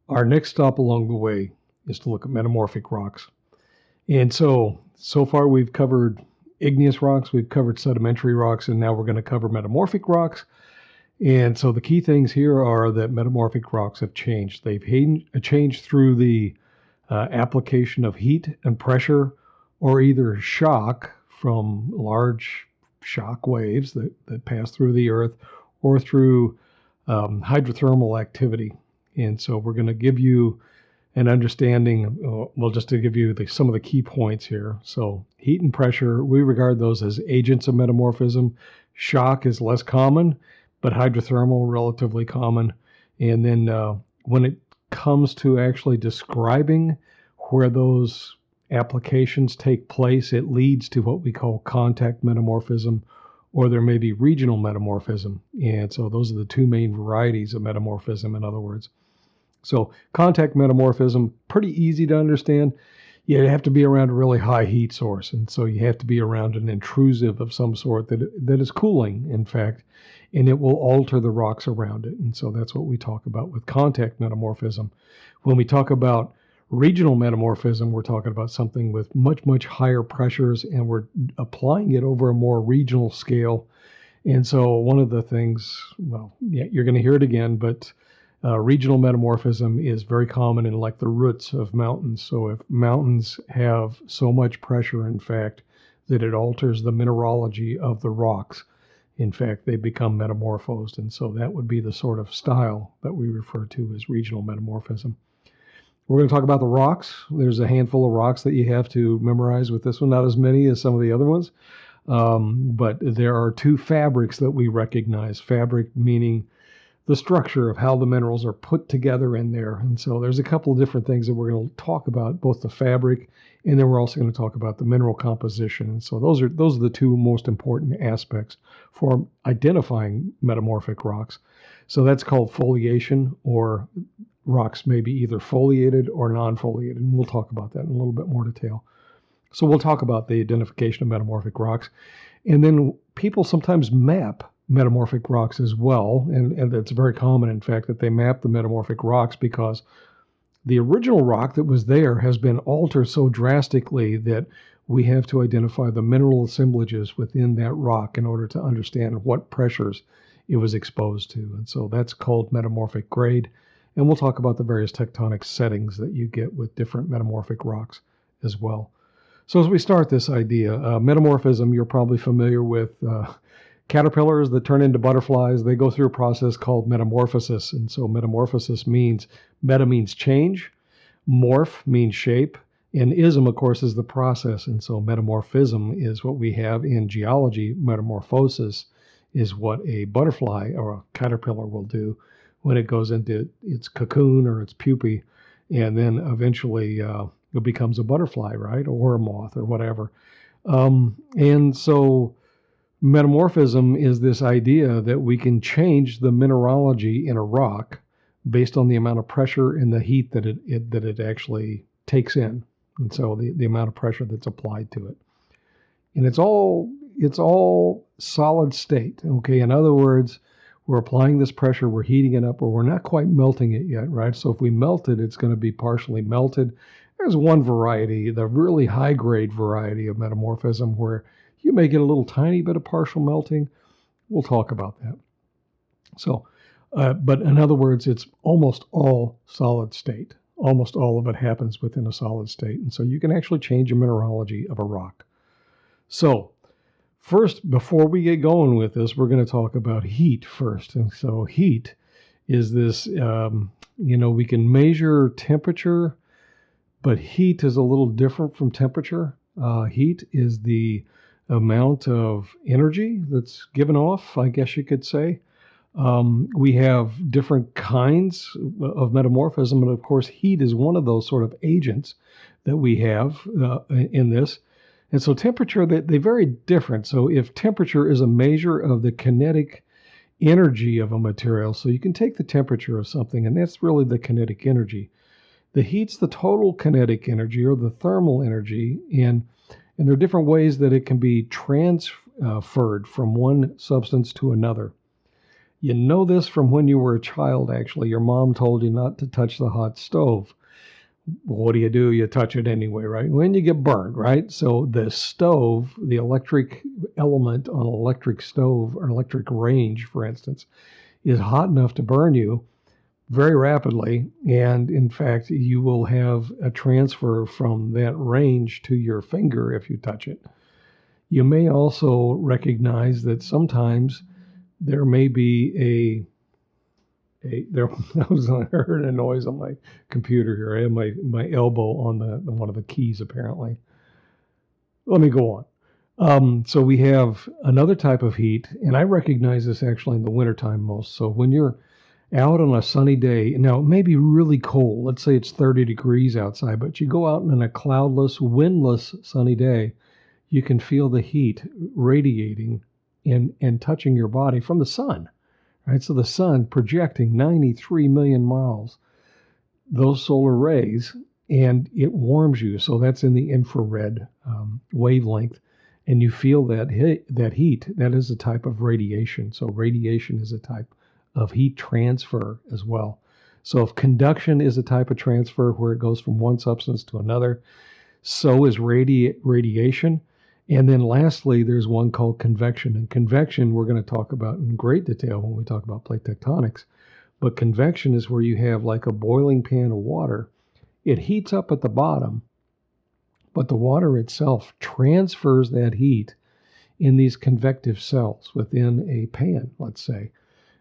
Our next stop along the way is to look at metamorphic rocks. And so far we've covered igneous rocks, we've covered sedimentary rocks, and now we're going to cover metamorphic rocks. And so the key things here are that metamorphic rocks have changed. They've changed through the application of heat and pressure, or either shock from large shock waves that pass through the earth, or through hydrothermal activity. And so we're going to give you an understanding, just to give you some of the key points here. So heat and pressure, we regard those as agents of metamorphism. Shock is less common, but hydrothermal, relatively common. And then when it comes to actually describing where those applications take place, it leads to what we call contact metamorphism, or there may be regional metamorphism. And so those are the two main varieties of metamorphism, in other words. So contact metamorphism, pretty easy to understand. You have to be around a really high heat source, and so you have to be around an intrusive of some sort that is cooling, in fact, and it will alter the rocks around it. And so that's what we talk about with contact metamorphism. When we talk about regional metamorphism, we're talking about something with much, much higher pressures, and we're applying it over a more regional scale. And so one of the things, you're going to hear it again, but regional metamorphism is very common in like the roots of mountains. So if mountains have so much pressure, in fact, that it alters the mineralogy of the rocks, in fact, they become metamorphosed. And so that would be the sort of style that we refer to as regional metamorphism. We're going to talk about the rocks. There's a handful of rocks that you have to memorize with this one, not as many as some of the other ones. But there are two fabrics that we recognize. Fabric meaning the structure of how the minerals are put together in there. And so there's a couple of different things that we're going to talk about, both the fabric, and then we're also going to talk about the mineral composition. And so those are the two most important aspects for identifying metamorphic rocks. So that's called foliation, or rocks may be either foliated or non-foliated. And we'll talk about that in a little bit more detail. So we'll talk about the identification of metamorphic rocks. And then people sometimes map metamorphic rocks as well, and it's very common, in fact, that they map the metamorphic rocks because the original rock that was there has been altered so drastically that we have to identify the mineral assemblages within that rock in order to understand what pressures it was exposed to. And so that's called metamorphic grade, and we'll talk about the various tectonic settings that you get with different metamorphic rocks as well. So as we start this idea, metamorphism, you're probably familiar with caterpillars that turn into butterflies. They go through a process called metamorphosis. And so metamorphosis means, meta means change, morph means shape, and ism, of course, is the process. And so metamorphism is what we have in geology. Metamorphosis is what a butterfly or a caterpillar will do when it goes into its cocoon or its pupae, and then eventually it becomes a butterfly, right? Or a moth or whatever. And so metamorphism is this idea that we can change the mineralogy in a rock based on the amount of pressure and the heat that it actually takes in. And so the amount of pressure that's applied to it. And it's all solid state. Okay. In other words, we're applying this pressure, we're heating it up, or we're not quite melting it yet, right? So if we melt it, it's going to be partially melted. There's one variety, the really high grade variety of metamorphism, where you may get a little tiny bit of partial melting. We'll talk about that. So, but in other words, it's almost all solid state. Almost all of it happens within a solid state. And so you can actually change the mineralogy of a rock. So first, before we get going with this, we're going to talk about heat first. And so heat is this, we can measure temperature, but heat is a little different from temperature. Heat is the amount of energy that's given off, I guess you could say. We have different kinds of metamorphism, and of course heat is one of those sort of agents that we have in this. And so temperature, they vary different. So if temperature is a measure of the kinetic energy of a material, so you can take the temperature of something, and that's really the kinetic energy. The heat's the total kinetic energy or the thermal energy, and there are different ways that it can be transferred from one substance to another. You know this from when you were a child, actually. Your mom told you not to touch the hot stove. What do? You touch it anyway, right? When you get burned, right? So the stove, the electric element on an electric stove or electric range, for instance, is hot enough to burn you very rapidly. And in fact, you will have a transfer from that range to your finger if you touch it. You may also recognize that sometimes there may be I heard a noise on my computer here. I have my elbow on one of the keys, apparently. Let me go on. So we have another type of heat, and I recognize this actually in the wintertime most. So when you're out on a sunny day, now it may be really cold. Let's say it's 30 degrees outside, but you go out on a cloudless, windless, sunny day, you can feel the heat radiating and touching your body from the sun. Right? So the sun projecting 93 million miles, those solar rays, and it warms you. So that's in the infrared wavelength. And you feel that heat. That is a type of radiation. So radiation is a type of heat transfer as well. So if conduction is a type of transfer where it goes from one substance to another, so is radiation. And then lastly, there's one called convection. And convection we're going to talk about in great detail when we talk about plate tectonics. But convection is where you have like a boiling pan of water. It heats up at the bottom, but the water itself transfers that heat in these convective cells within a pan, let's say,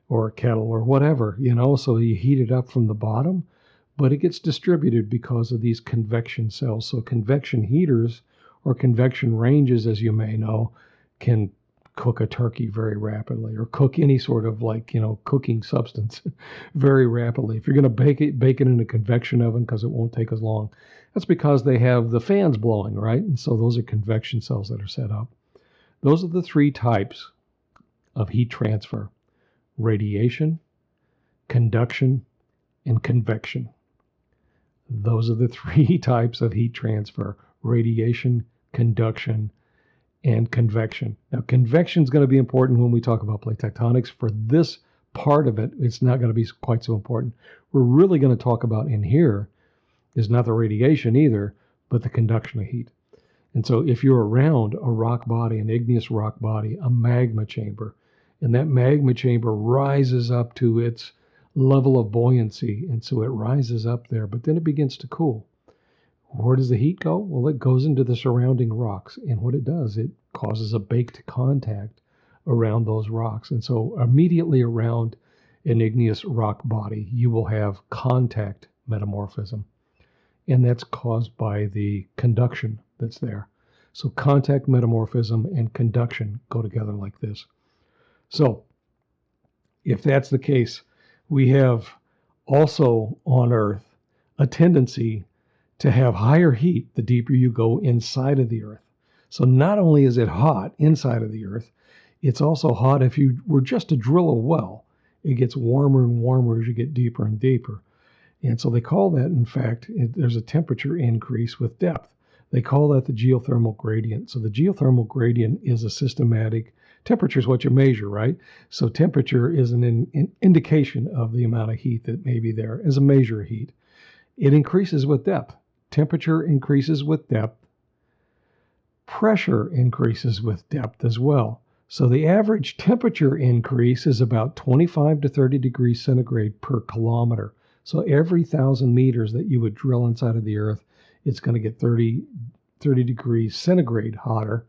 or a kettle or whatever, so you heat it up from the bottom, but it gets distributed because of these convection cells. So convection heaters or convection ranges, as you may know, can cook a turkey very rapidly or cook any sort of cooking substance very rapidly. If you're going to bake it in a convection oven because it won't take as long. That's because they have the fans blowing, right? And so those are convection cells that are set up. Those are the three types of heat transfer: radiation, conduction, and convection. Those are the three types of heat transfer: radiation, conduction, and convection. Now, convection is going to be important when we talk about plate tectonics. For this part of it, it's not going to be quite so important. We're really going to talk about in here is not the radiation either, but the conduction of heat. And so if you're around a rock body, an igneous rock body, a magma chamber, and that magma chamber rises up to its level of buoyancy, and so it rises up there, but then it begins to cool. Where does the heat go? Well, it goes into the surrounding rocks, and what it does, it causes a baked contact around those rocks. And so immediately around an igneous rock body, you will have contact metamorphism, and that's caused by the conduction that's there. So contact metamorphism and conduction go together like this. So if that's the case, we have also on Earth a tendency to have higher heat the deeper you go inside of the Earth. So not only is it hot inside of the Earth, it's also hot if you were just to drill a well. It gets warmer and warmer as you get deeper and deeper. And so they call that, in fact, there's a temperature increase with depth. They call that the geothermal gradient. So the geothermal gradient is a systematic, temperature is what you measure, right? So temperature is an indication of the amount of heat that may be there as a measure of heat. It increases with depth. Temperature increases with depth. Pressure increases with depth as well. So the average temperature increase is about 25 to 30 degrees centigrade per kilometer. So every 1,000 meters that you would drill inside of the Earth, it's going to get 30 degrees centigrade hotter.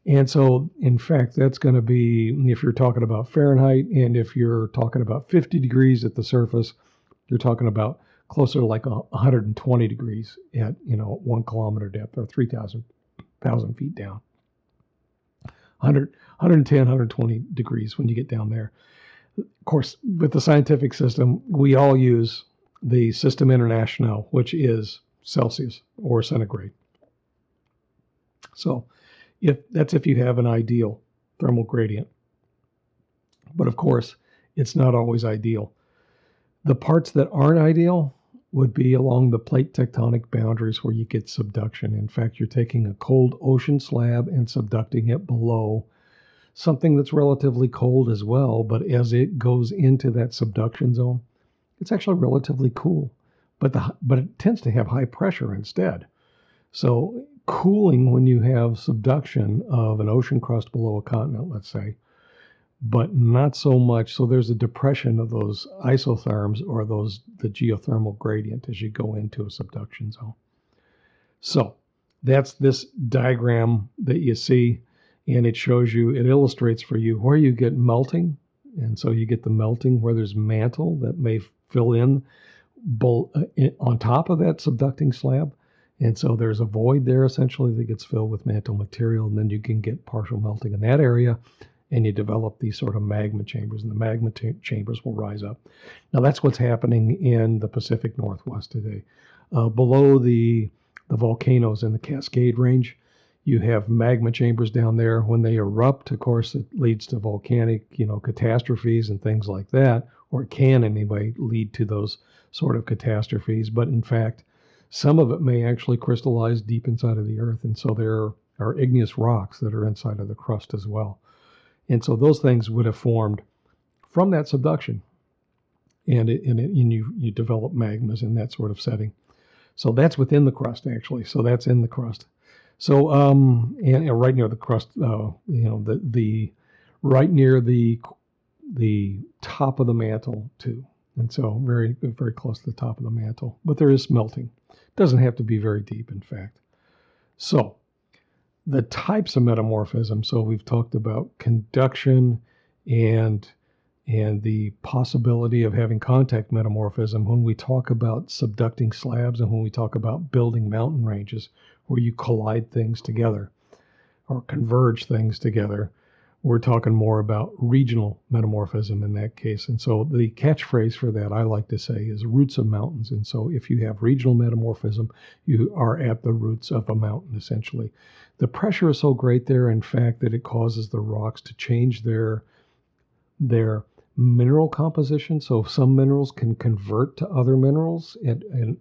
And so, in fact, that's going to be, if you're talking about Fahrenheit, and if you're talking about 50 degrees at the surface, you're talking about closer to like 120 degrees at 1 kilometer depth, or 3,000 feet down. 110, 120 degrees when you get down there. Of course, with the scientific system, we all use the System International, which is Celsius or centigrade. So if you have an ideal thermal gradient. But of course, it's not always ideal. The parts that aren't ideal would be along the plate tectonic boundaries where you get subduction. In fact, you're taking a cold ocean slab and subducting it below something that's relatively cold as well, but as it goes into that subduction zone, it's actually relatively cool, but it tends to have high pressure instead. So cooling when you have subduction of an ocean crust below a continent, let's say, but not so much. So there's a depression of those isotherms or the geothermal gradient as you go into a subduction zone. So that's this diagram that you see, and it shows you, it illustrates for you where you get melting. And so you get the melting where there's mantle that may fill in on top of that subducting slab. And so there's a void there essentially that gets filled with mantle material, and then you can get partial melting in that area, and you develop these sort of magma chambers, and the magma chambers will rise up. Now that's what's happening in the Pacific Northwest today. Below the volcanoes in the Cascade Range, you have magma chambers down there. When they erupt, of course, it leads to volcanic, catastrophes and things like that, or it can anyway lead to those sort of catastrophes. But in fact, some of it may actually crystallize deep inside of the earth, and so there are igneous rocks that are inside of the crust as well. And so those things would have formed from that subduction, and you develop magmas in that sort of setting. So that's within the crust, actually. So that's in the crust. So and right near the crust, the right near the top of the mantle too. And so very, very close to the top of the mantle. But there is melting. It doesn't have to be very deep, in fact. So the types of metamorphism. So we've talked about conduction and the possibility of having contact metamorphism when we talk about subducting slabs and when we talk about building mountain ranges where you collide things together or converge things together. We're talking more about regional metamorphism in that case. And so the catchphrase for that, I like to say, is roots of mountains. And so if you have regional metamorphism, you are at the roots of a mountain, essentially. The pressure is so great there, in fact, that it causes the rocks to change their mineral composition. So some minerals can convert to other minerals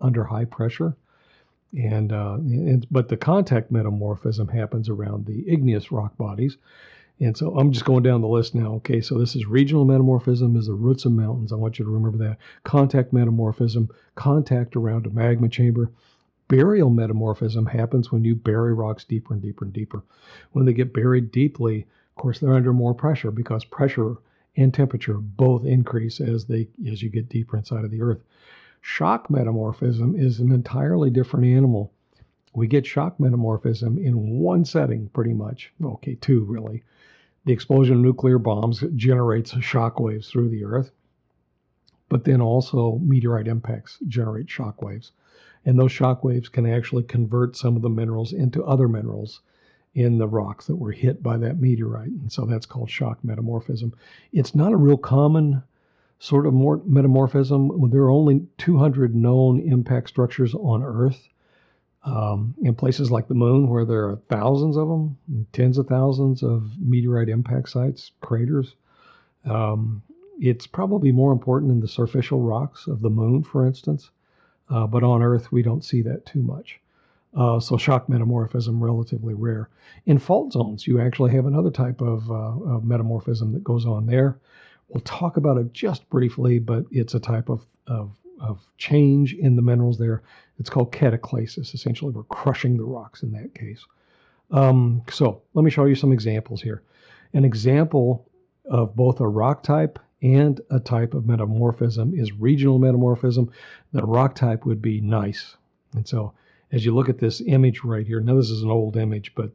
under high pressure. But the contact metamorphism happens around the igneous rock bodies. And so I'm just going down the list now. Okay, so this is regional metamorphism is the roots of mountains. I want you to remember that. Contact metamorphism, contact around a magma chamber. Burial metamorphism happens when you bury rocks deeper and deeper and deeper. When they get buried deeply, of course, they're under more pressure because pressure and temperature both increase as you get deeper inside of the earth. Shock metamorphism is an entirely different animal. We get shock metamorphism in one setting, pretty much. Okay, two, really. The explosion of nuclear bombs generates shock waves through the earth, but then also meteorite impacts generate shock waves. And those shock waves can actually convert some of the minerals into other minerals in the rocks that were hit by that meteorite. And so that's called shock metamorphism. It's not a real common sort of metamorphism. There are only 200 known impact structures on Earth. In places like the moon, where there are thousands of them, tens of thousands of meteorite impact sites, craters. It's probably more important in the superficial rocks of the moon, for instance. But on Earth, we don't see that too much. So shock metamorphism, relatively rare. In fault zones, you actually have another type of metamorphism that goes on there. We'll talk about it just briefly, but it's a type of change in the minerals there. It's called cataclasis. Essentially, we're crushing the rocks in that case. So let me show you some examples here. An example of both a rock type and a type of metamorphism is regional metamorphism. The rock type would be gneiss. And so as you look at this image right here, now this is an old image, but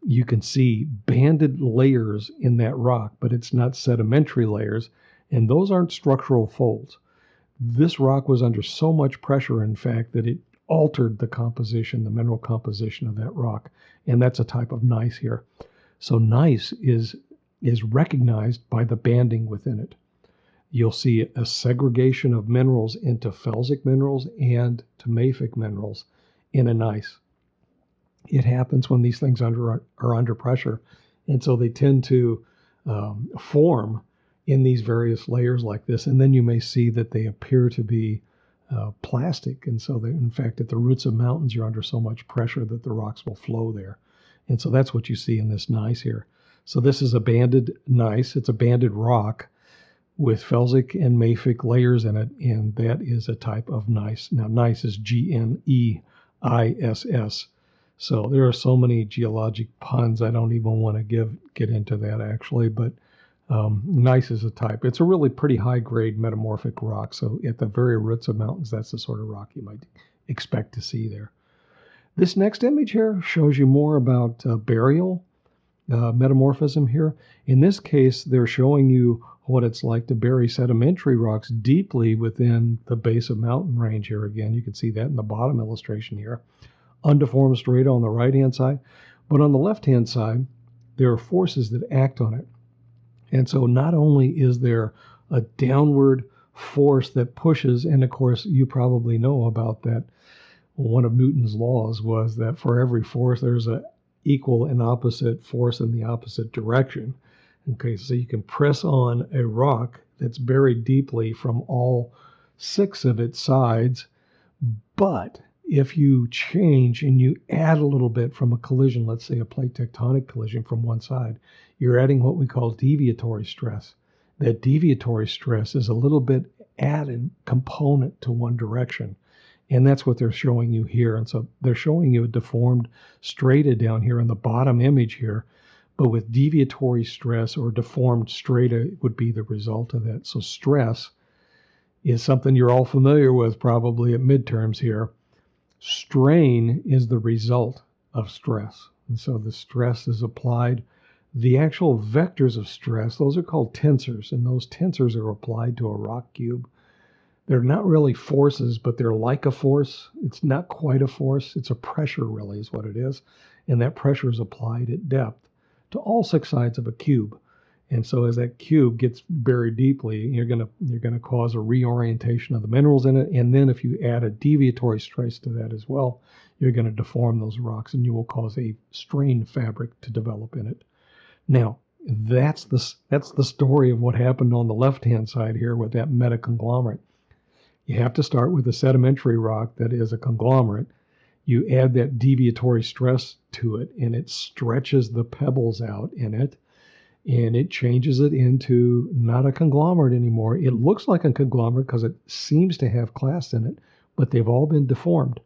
you can see banded layers in that rock, but it's not sedimentary layers, and those aren't structural folds. This rock was under so much pressure, in fact, that it altered the composition, the mineral composition of that rock, and that's a type of gneiss here. So gneiss is recognized by the banding within it. You'll see a segregation of minerals into felsic minerals and to mafic minerals in a gneiss. It happens when these things are under pressure, and so they tend to form in these various layers like this, and then you may see that they appear to be plastic, and so in fact at the roots of mountains you're under so much pressure that the rocks will flow there, and so that's what you see in this gneiss here. So this is a banded gneiss. It's a banded rock with felsic and mafic layers in it, and that is a type of gneiss. Now, gneiss is Gneiss. So there are so many geologic puns, I don't even want to get into that actually, but gneiss is a type. It's a really pretty high-grade metamorphic rock, so at the very roots of mountains, that's the sort of rock you might expect to see there. This next image here shows you more about burial metamorphism here. In this case, they're showing you what it's like to bury sedimentary rocks deeply within the base of mountain range here. Again, you can see that in the bottom illustration here. Undeformed strata on the right-hand side, but on the left-hand side, there are forces that act on it. And so not only is there a downward force that pushes, and of course, you probably know about that. One of Newton's laws was that for every force, there's an equal and opposite force in the opposite direction. Okay, so you can press on a rock that's buried deeply from all 6 of its sides, but if you change and you add a little bit from a collision, let's say a plate tectonic collision from one side, you're adding what we call deviatory stress. That deviatory stress is a little bit added component to one direction. And that's what they're showing you here. And so they're showing you a deformed strata down here in the bottom image here, but with deviatory stress or deformed strata would be the result of that. So stress is something you're all familiar with probably at midterms here. Strain is the result of stress. And so the stress is applied. The actual vectors of stress, those are called tensors, and those tensors are applied to a rock cube. They're not really forces, but they're like a force. It's not quite a force. It's a pressure, really, is what it is. And that pressure is applied at depth to all 6 sides of a cube. And so as that cube gets buried deeply, you're gonna cause a reorientation of the minerals in it. And then if you add a deviatory stress to that as well, you're going to deform those rocks, and you will cause a strained fabric to develop in it. Now, that's the story of what happened on the left-hand side here with that metaconglomerate. You have to start with a sedimentary rock that is a conglomerate. You add that deviatory stress to it, and it stretches the pebbles out in it, and it changes it into not a conglomerate anymore. It looks like a conglomerate because it seems to have clasts in it, but they've all been deformed.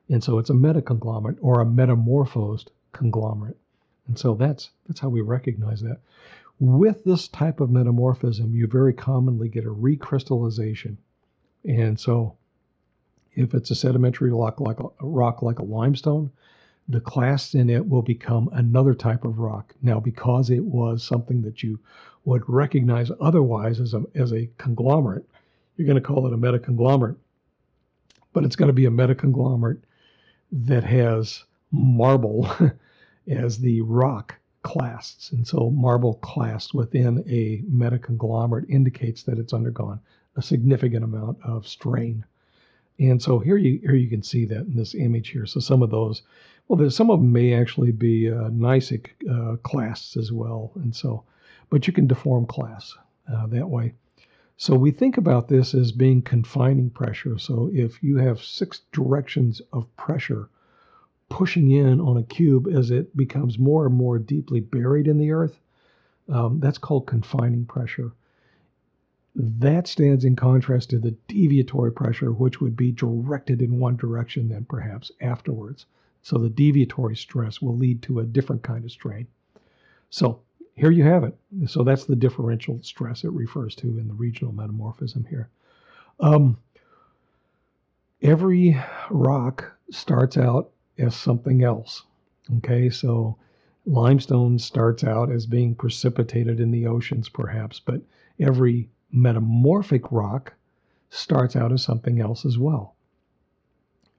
And so it's a metaconglomerate or a metamorphosed conglomerate. And so that's how we recognize that. With this type of metamorphism, you very commonly get a recrystallization. And so if it's a sedimentary rock like a limestone, the clasts in it will become another type of rock. Now, because it was something that you would recognize otherwise as a conglomerate, you're going to call it a metaconglomerate. But it's going to be a metaconglomerate that has marble as the rock clasts. And so marble clast within a metaconglomerate indicates that it's undergone a significant amount of strain. And so here you can see that in this image here. So some of those, well, some of them may actually be gneissic clasts as well. And so, but you can deform clasts that way. So we think about this as being confining pressure. So if you have 6 directions of pressure pushing in on a cube as it becomes more and more deeply buried in the earth, that's called confining pressure. That stands in contrast to the deviatory pressure, which would be directed in one direction then perhaps afterwards. So the deviatory stress will lead to a different kind of strain. So here you have it. So that's the differential stress it refers to in the regional metamorphism here. Every rock starts out as something else. Okay, so limestone starts out as being precipitated in the oceans perhaps, but every metamorphic rock starts out as something else as well.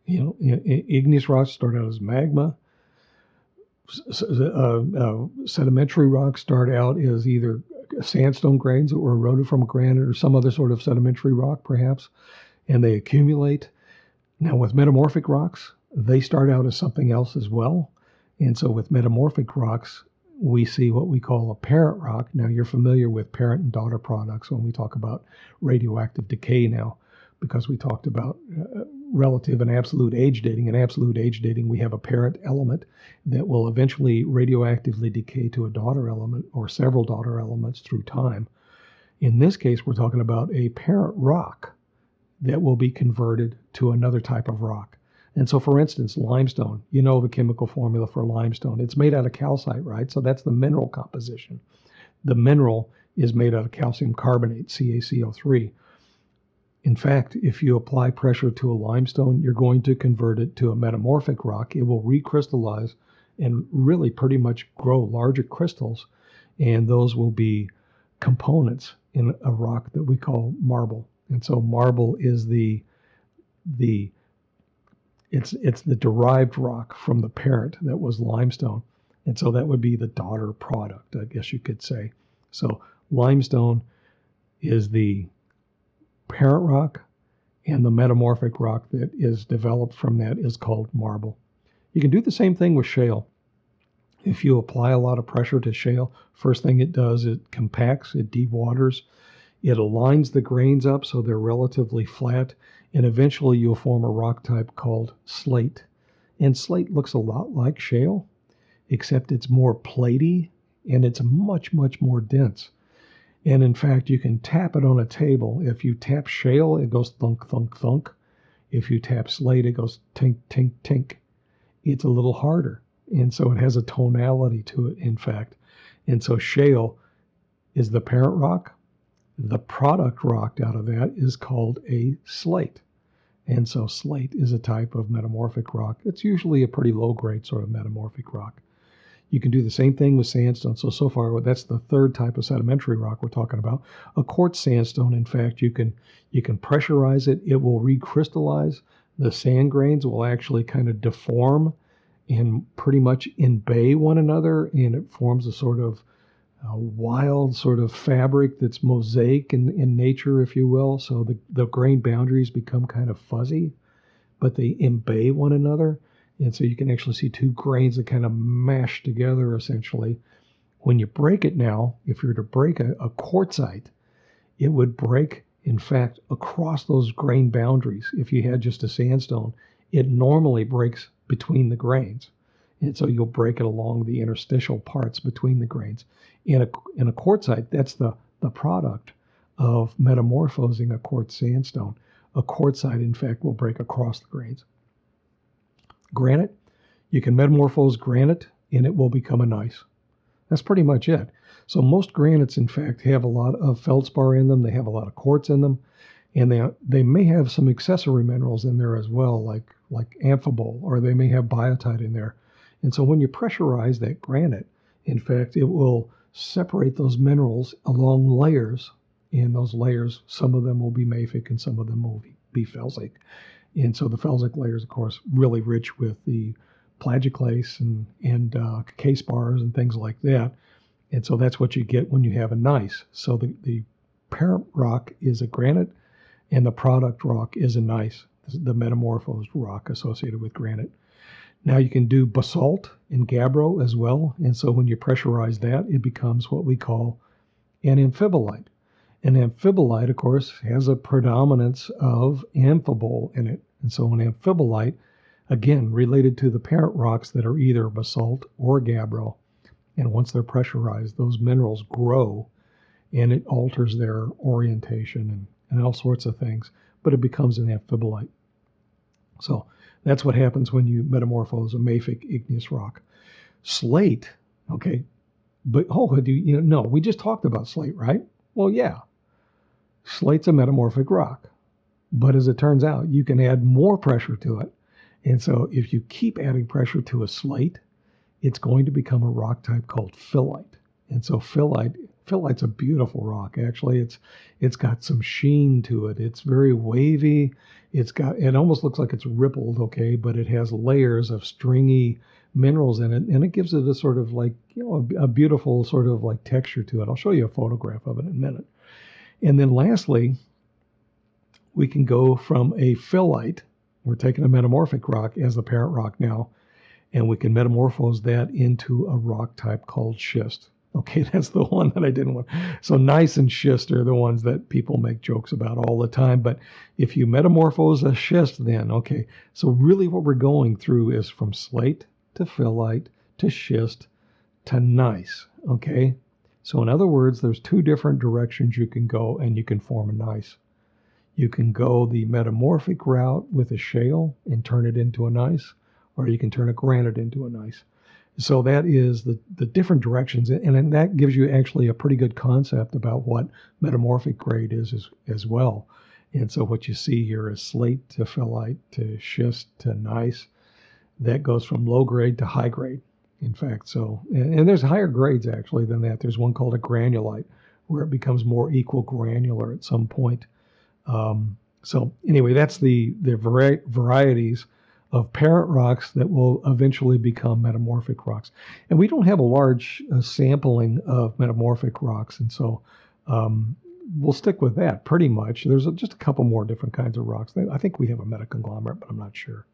Igneous rocks start out as magma. Sedimentary rocks start out as either sandstone grains that were eroded from granite or some other sort of sedimentary rock perhaps, and they accumulate. Now with metamorphic rocks, they start out as something else as well. And so with metamorphic rocks, we see what we call a parent rock. Now you're familiar with parent and daughter products when we talk about radioactive decay now, because we talked about relative and absolute age dating. In absolute age dating, we have a parent element that will eventually radioactively decay to a daughter element or several daughter elements through time. In this case, we're talking about a parent rock that will be converted to another type of rock. And so, for instance, limestone, you know the chemical formula for limestone. It's made out of calcite, right? So that's the mineral composition. The mineral is made out of calcium carbonate, CaCO3. In fact, if you apply pressure to a limestone, you're going to convert it to a metamorphic rock. It will recrystallize and really pretty much grow larger crystals, and those will be components in a rock that we call marble. And so marble is it's the derived rock from the parent that was limestone. And so that would be the daughter product, I guess you could say. So limestone is the parent rock, and the metamorphic rock that is developed from that is called marble. You can do the same thing with shale. If you apply a lot of pressure to shale, first thing it does, it compacts, it dewaters, it aligns the grains up so they're relatively flat, and eventually you'll form a rock type called slate. And slate looks a lot like shale, except it's more platy and it's much, much more dense. And in fact, you can tap it on a table. If you tap shale, it goes thunk, thunk, thunk. If you tap slate, it goes tink, tink, tink. It's a little harder. And so it has a tonality to it, in fact. And so shale is the parent rock. The product rock out of that is called a slate. And so slate is a type of metamorphic rock. It's usually a pretty low-grade sort of metamorphic rock. You can do the same thing with sandstone. So far, that's the third type of sedimentary rock we're talking about. A quartz sandstone, in fact, you can pressurize it. It will recrystallize. The sand grains will actually kind of deform and pretty much embay one another, and it forms a sort of wild sort of fabric that's mosaic in nature, if you will. So the grain boundaries become kind of fuzzy, but they embay one another. And so you can actually see two grains that kind of mash together, essentially. When you break it now, if you were to break a quartzite, it would break, in fact, across those grain boundaries. If you had just a sandstone, it normally breaks between the grains. And so you'll break it along the interstitial parts between the grains. In a quartzite, that's the product of metamorphosing a quartz sandstone. A quartzite, in fact, will break across the grains. Granite, you can metamorphose granite and it will become a gneiss. That's pretty much it. So most granites, in fact, have a lot of feldspar in them. They have a lot of quartz in them, and they may have some accessory minerals in there as well, like amphibole, or they may have biotite in there. And so when you pressurize that granite, in fact, it will separate those minerals along layers. And those layers, some of them will be mafic and some of them will be felsic. And so the felsic layer is, of course, really rich with the plagioclase and K spars and things like that. And so that's what you get when you have a gneiss. So the parent rock is a granite and the product rock is a gneiss, the metamorphosed rock associated with granite. Now you can do basalt and gabbro as well. And so when you pressurize that, it becomes what we call an amphibolite. An amphibolite, of course, has a predominance of amphibole in it. And so an amphibolite, again, related to the parent rocks that are either basalt or gabbro. And once they're pressurized, those minerals grow and it alters their orientation and all sorts of things, but it becomes an amphibolite. So that's what happens when you metamorphose a mafic igneous rock. Slate, okay, but no, we just talked about slate, right? Well, yeah. Slate's a metamorphic rock, but as it turns out, you can add more pressure to it. And so if you keep adding pressure to a slate, it's going to become a rock type called phyllite. And so phyllite's a beautiful rock. Actually, it's got some sheen to it. It's very wavy. It almost looks like it's rippled, okay, but it has layers of stringy minerals in it, and it gives it a sort of like, a beautiful sort of like texture to it. I'll show you a photograph of it in a minute. And then lastly, we can go from a phyllite, we're taking a metamorphic rock as the parent rock now, and we can metamorphose that into a rock type called schist. Okay, that's the one that I didn't want. So gneiss and schist are the ones that people make jokes about all the time. But if you metamorphose a schist, then, okay, so really what we're going through is from slate to phyllite to schist to gneiss, okay? So in other words, there's two different directions you can go and you can form a gneiss. You can go the metamorphic route with a shale and turn it into a gneiss, or you can turn a granite into a gneiss. So that is the different directions, and that gives you actually a pretty good concept about what metamorphic grade is as well. And so what you see here is slate to phyllite to schist to gneiss. That goes from low grade to high grade, in fact. So, and there's higher grades actually than that. There's one called a granulite, where it becomes more equal granular at some point. So anyway, that's the varieties of parent rocks that will eventually become metamorphic rocks. And we don't have a large sampling of metamorphic rocks, and so we'll stick with that pretty much. There's just a couple more different kinds of rocks. I think we have a metaconglomerate, but I'm not sure.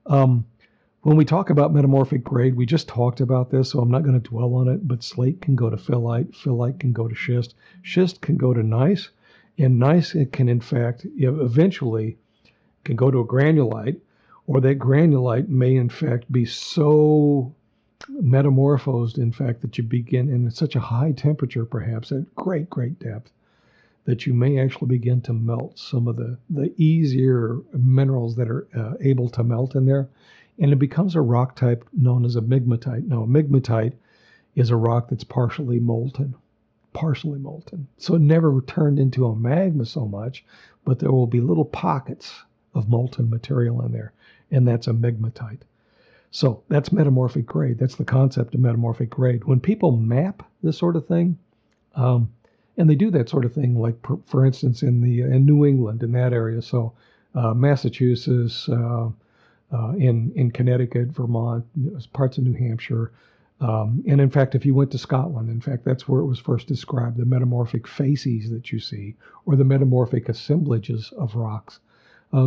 When we talk about metamorphic grade, we just talked about this, so I'm not going to dwell on it, but slate can go to phyllite, phyllite can go to schist, schist can go to gneiss, and gneiss can in fact eventually can go to a granulite, or that granulite may in fact be so metamorphosed, in fact, that you begin in such a high temperature, perhaps at great depth, that you may actually begin to melt some of the easier minerals that are able to melt in there. And it becomes a rock type known as a migmatite. Now, a migmatite is a rock that's partially molten. So it never turned into a magma so much, but there will be little pockets of molten material in there, and that's a migmatite. So that's metamorphic grade. That's the concept of metamorphic grade. When people map this sort of thing, and they do that sort of thing, like for instance in New England, in that area, so Massachusetts, in Connecticut, Vermont, parts of New Hampshire, and in fact, if you went to Scotland, in fact, that's where it was first described, the metamorphic facies that you see, or the metamorphic assemblages of rocks,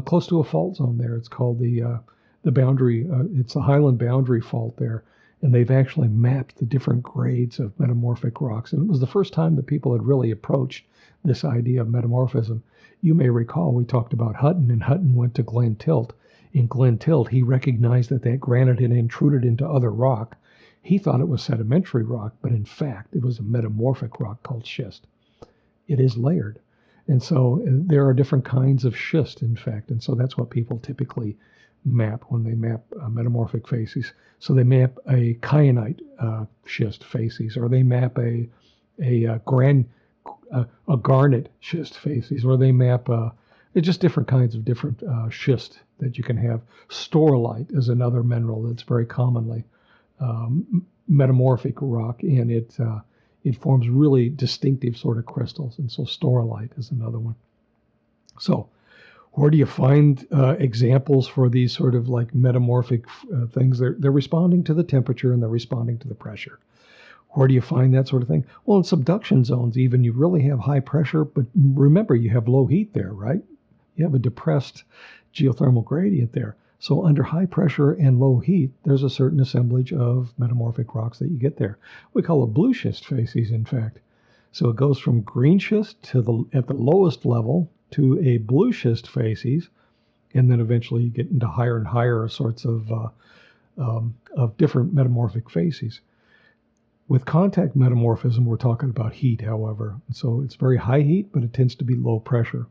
close to a fault zone there. It's called the boundary, it's the Highland Boundary Fault there, and they've actually mapped the different grades of metamorphic rocks. And it was the first time that people had really approached this idea of metamorphism. You may recall we talked about Hutton, and Hutton went to Glen Tilt. In Glen Tilt, he recognized that granite had intruded into other rock. He thought it was sedimentary rock, but in fact, it was a metamorphic rock called schist. It is layered. And so there are different kinds of schist, in fact. And so that's what people typically map when they map metamorphic facies. So they map a kyanite schist facies, or they map a garnet schist facies, or they map just different kinds of different schist that you can have. Storalite is another mineral that's very commonly metamorphic rock, and it forms really distinctive sort of crystals, and so storalite is another one. So where do you find examples for these sort of like metamorphic things? They're responding to the temperature and they're responding to the pressure. Where do you find that sort of thing? Well, in subduction zones even, you really have high pressure, but remember you have low heat there, right? You have a depressed geothermal gradient there. So under high pressure and low heat, there's a certain assemblage of metamorphic rocks that you get there. We call it blue schist facies, in fact. So it goes from green schist to at the lowest level to a blue schist facies, and then eventually you get into higher and higher sorts of different metamorphic facies. With contact metamorphism, we're talking about heat, however. So it's very high heat, but it tends to be low pressure,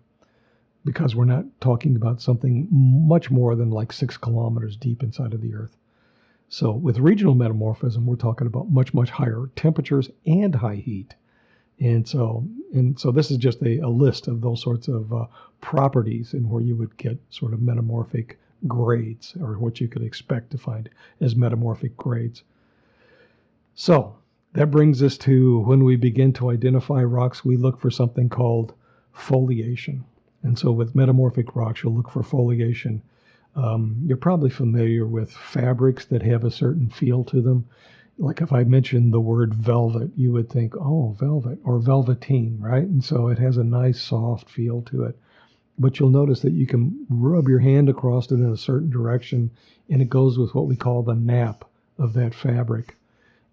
because we're not talking about something much more than like 6 kilometers deep inside of the earth. So with regional metamorphism, we're talking about much higher temperatures and high heat. And so this is just a list of those sorts of properties and where you would get sort of metamorphic grades, or what you could expect to find as metamorphic grades. So that brings us to when we begin to identify rocks, we look for something called foliation. And so with metamorphic rocks, you'll look for foliation. You're probably familiar with fabrics that have a certain feel to them. Like if I mentioned the word velvet, you would think, oh, velvet or velveteen, right? And so it has a nice soft feel to it. But you'll notice that you can rub your hand across it in a certain direction, and it goes with what we call the nap of that fabric.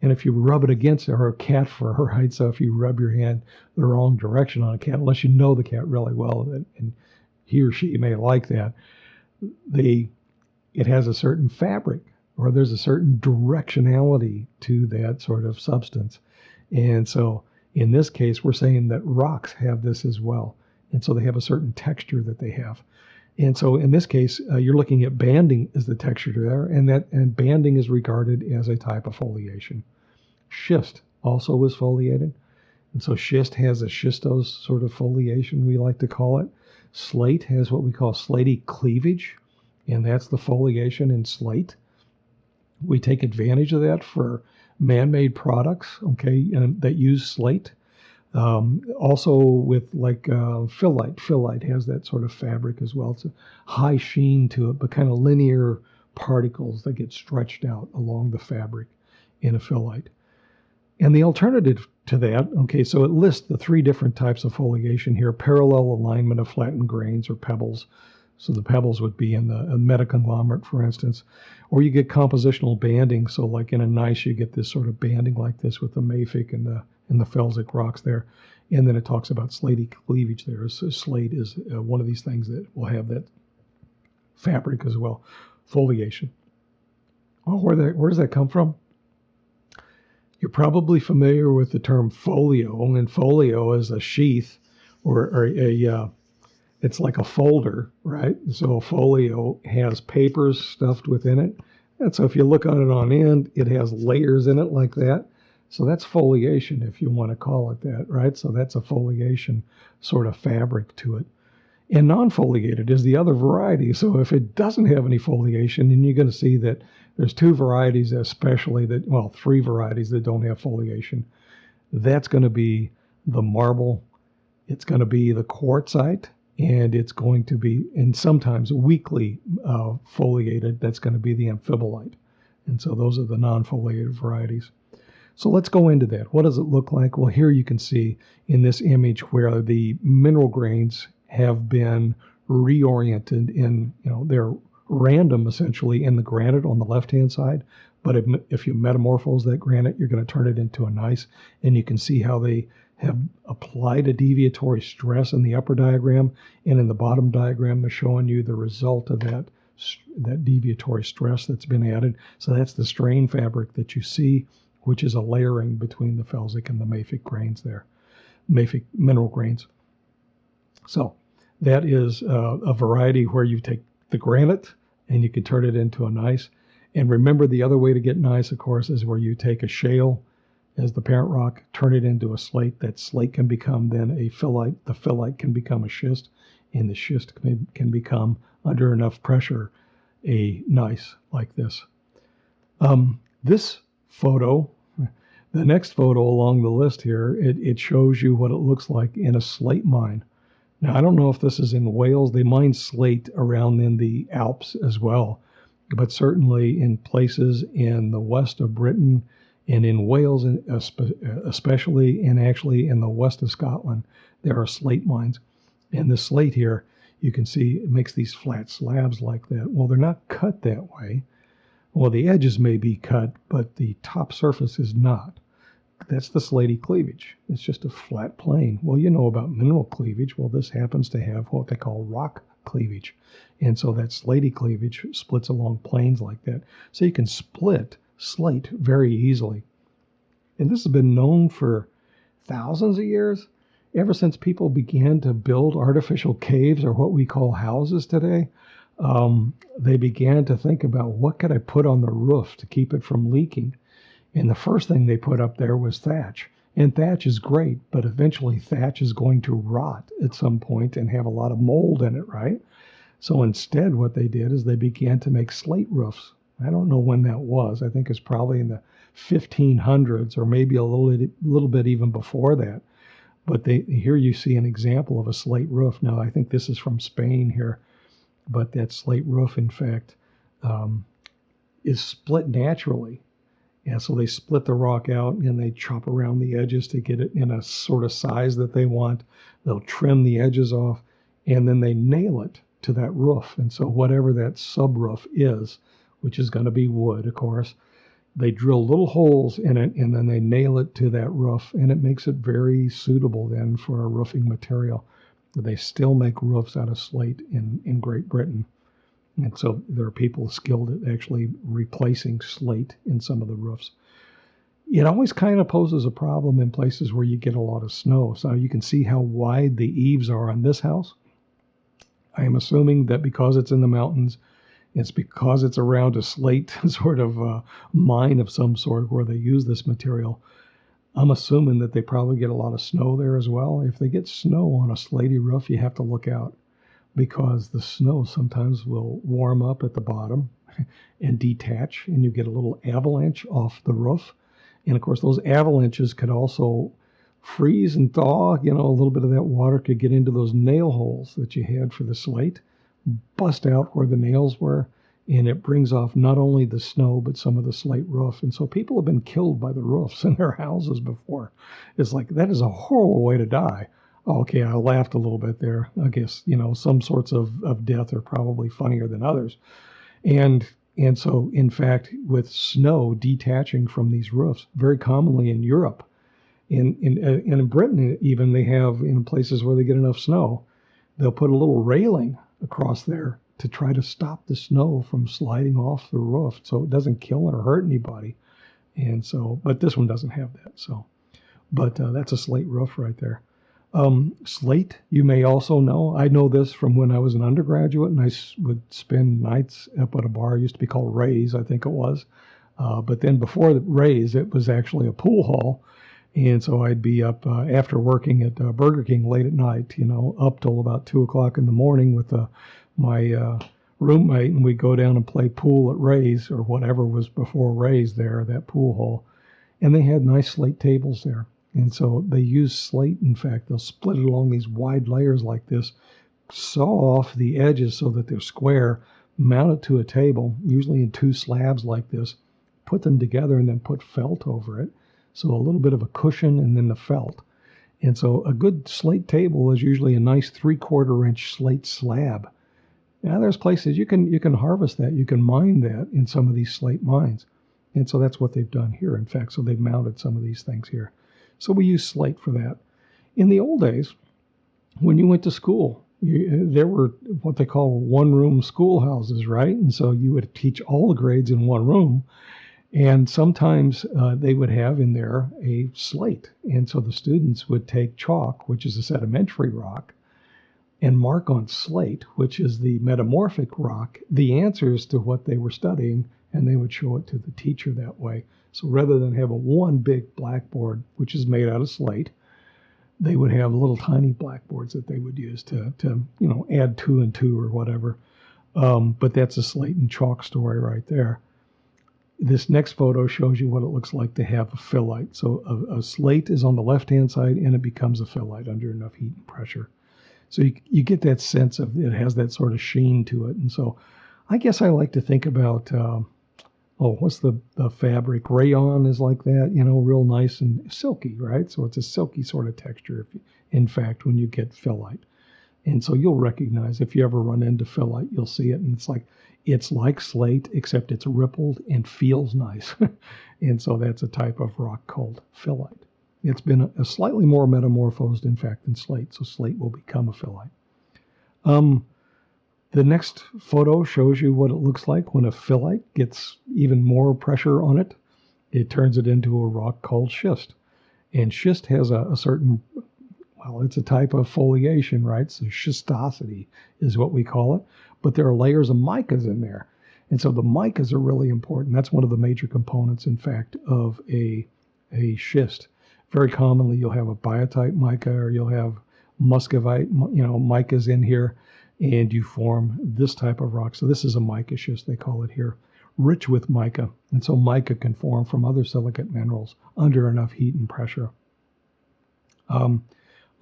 And if you rub it against it, or a cat fur, right? So if you rub your hand the wrong direction on a cat, unless you know the cat really well, and he or she may like that, it has a certain fabric, or there's a certain directionality to that sort of substance. And so in this case, we're saying that rocks have this as well. And so they have a certain texture that they have. And so in this case, you're looking at banding as the texture there, and banding is regarded as a type of foliation. Schist also is foliated. And so schist has a schistose sort of foliation, we like to call it. Slate has what we call slaty cleavage, and that's the foliation in slate. We take advantage of that for man-made products, okay, that use slate. Also with like phyllite. Phyllite has that sort of fabric as well. It's a high sheen to it, but kind of linear particles that get stretched out along the fabric in a phyllite. And the alternative to that, okay, so it lists the three different types of foliation here: parallel alignment of flattened grains or pebbles. So the pebbles would be in the metaconglomerate, for instance. Or you get compositional banding. So like in a gneiss, you get this sort of banding like this with the mafic and the felsic rocks there. And then it talks about slaty cleavage there. So slate is one of these things that will have that fabric as well. Foliation. Oh, where does that come from? You're probably familiar with the term folio, and folio is a sheath or it's like a folder, right? So a folio has papers stuffed within it. And so if you look at it on end, it has layers in it like that. So that's foliation, if you want to call it that, right? So that's a foliation sort of fabric to it. And non-foliated is the other variety. So if it doesn't have any foliation, then you're going to see that there's two varieties especially three varieties that don't have foliation. That's going to be the marble, it's going to be the quartzite, and it's going to be, and sometimes weakly foliated, that's going to be the amphibolite. And so those are the non-foliated varieties. So let's go into that. What does it look like? Well, here you can see in this image where the mineral grains have been reoriented in, they're random essentially in the granite on the left-hand side. But if you metamorphose that granite, you're going to turn it into a gneiss. And you can see how they have applied a deviatory stress in the upper diagram. And in the bottom diagram, they're showing you the result of that deviatory stress that's been added. So that's the strain fabric that you see, which is a layering between the felsic and the mafic grains there, mafic mineral grains. So that is a variety where you take the granite and you can turn it into a gneiss. And remember, the other way to get gneiss, of course, is where you take a shale as the parent rock, turn it into a slate. That slate can become then a phyllite. The phyllite can become a schist, and the schist can become, under enough pressure, a gneiss like this. This photo, the next photo along the list here, it shows you what it looks like in a slate mine. Now, I don't know if this is in Wales. They mine slate around in the Alps as well, but certainly in places in the west of Britain and in Wales especially, and actually in the west of Scotland, there are slate mines. And the slate here, you can see it makes these flat slabs like that. Well, they're not cut that way. Well, the edges may be cut, but the top surface is not. That's the slaty cleavage. It's just a flat plane. Well, you know about mineral cleavage. Well, this happens to have what they call rock cleavage. And so that slaty cleavage splits along planes like that. So you can split slate very easily. And this has been known for thousands of years, ever since people began to build artificial caves, or what we call houses today. They began to think about, what could I put on the roof to keep it from leaking? And the first thing they put up there was thatch. And thatch is great, but eventually thatch is going to rot at some point and have a lot of mold in it, right? So instead, what they did is they began to make slate roofs. I don't know when that was. I think it's probably in the 1500s, or maybe a little bit even before that. But here you see an example of a slate roof. Now, I think this is from Spain here, but that slate roof, in fact, is split naturally. And so they split the rock out and they chop around the edges to get it in a sort of size that they want. They'll trim the edges off, and then they nail it to that roof. And so whatever that subroof is, which is going to be wood, of course, They drill little holes in it, and then they nail it to that roof, and it makes it very suitable then for a roofing material. They still make roofs out of slate in Great Britain. And so there are people skilled at actually replacing slate in some of the roofs. It always kind of poses a problem in places where you get a lot of snow. So you can see how wide the eaves are on this house. I am assuming that because it's in the mountains, it's because it's around a slate sort of mine of some sort where they use this material. I'm assuming that they probably get a lot of snow there as well. If they get snow on a slaty roof, you have to look out, because the snow sometimes will warm up at the bottom and detach, and you get a little avalanche off the roof. And of course, those avalanches could also freeze and thaw. You know, a little bit of that water could get into those nail holes that you had for the slate, bust out where the nails were, and it brings off not only the snow, but some of the slate roof. And so people have been killed by the roofs in their houses before. It's like, that is a horrible way to die. Okay, I laughed a little bit there. I guess, you know, some sorts of death are probably funnier than others. And so, in fact, with snow detaching from these roofs, very commonly in Europe, in Britain even, they have, in places where they get enough snow, they'll put a little railing across there to try to stop the snow from sliding off the roof so it doesn't kill or hurt anybody. And so, but this one doesn't have that. So, but that's a slate roof right there. Slate, you may also know, I know this from when I was an undergraduate, and I would spend nights up at a bar, it used to be called Ray's, I think it was. But then before the Ray's, it was actually a pool hall. And so I'd be up after working at Burger King late at night, you know, up till about 2 o'clock in the morning with my roommate, and we'd go down and play pool at Ray's, or whatever was before Ray's there, that pool hall. And they had nice slate tables there. And so they use slate. In fact, they'll split it along these wide layers like this, saw off the edges so that they're square, mount it to a table, usually in 2 slabs like this, put them together, and then put felt over it. So a little bit of a cushion and then the felt. And so a good slate table is usually a nice 3/4 inch slate slab. Now there's places you can harvest that, you can mine that in some of these slate mines. And so that's what they've done here, in fact. So they've mounted some of these things here. So we use slate for that. In the old days, when you went to school, there were what they call one-room schoolhouses, right? And so you would teach all the grades in one room. And sometimes they would have in there a slate. And so the students would take chalk, which is a sedimentary rock, and mark on slate, which is the metamorphic rock, the answers to what they were studying, and they would show it to the teacher that way. So rather than have one big blackboard, which is made out of slate, they would have little tiny blackboards that they would use to you know, add 2 and 2 or whatever. But that's a slate and chalk story right there. This next photo shows you what it looks like to have a phyllite. So a slate is on the left-hand side, and it becomes a phyllite under enough heat and pressure. So you get that sense of it has that sort of sheen to it. And so I guess I like to think about, what's the fabric? Rayon is like that, you know, real nice and silky, right? So it's a silky sort of texture, in fact, when you get phyllite. And so you'll recognize, if you ever run into phyllite, you'll see it, and it's like slate, except it's rippled and feels nice. And so that's a type of rock called phyllite. It's been a slightly more metamorphosed, in fact, than slate, so slate will become a phyllite. The next photo shows you what it looks like when a phyllite gets even more pressure on it. It turns it into a rock called schist. And schist has a certain, well, it's a type of foliation, right? So schistosity is what we call it. But there are layers of micas in there. And so the micas are really important. That's one of the major components, in fact, of a schist. Very commonly, you'll have a biotite mica, or you'll have muscovite, you know, micas in here, and you form this type of rock. So this is a mica schist, they call it here, rich with mica. And so mica can form from other silicate minerals under enough heat and pressure. On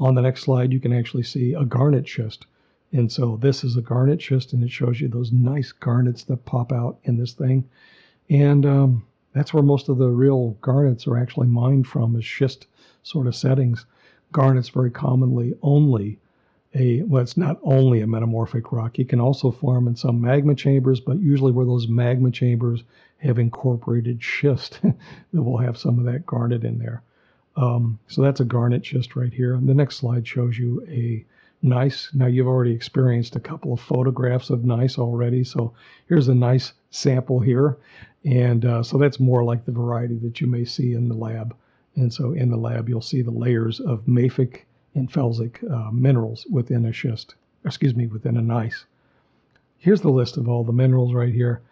the next slide, you can actually see a garnet schist. And so this is a garnet schist, and it shows you those nice garnets that pop out in this thing. And that's where most of the real garnets are actually mined from, is schist sort of settings. Garnets very commonly only well, it's not only a metamorphic rock. It can also form in some magma chambers, but usually where those magma chambers have incorporated schist, that will have some of that garnet in there. So that's a garnet schist right here. And the next slide shows you a gneiss. Now you've already experienced a couple of photographs of gneiss already. So here's a nice sample here. And so that's more like the variety that you may see in the lab. And so in the lab, you'll see the layers of mafic and felsic minerals within a schist, within a gneiss. Here's the list of all the minerals right here.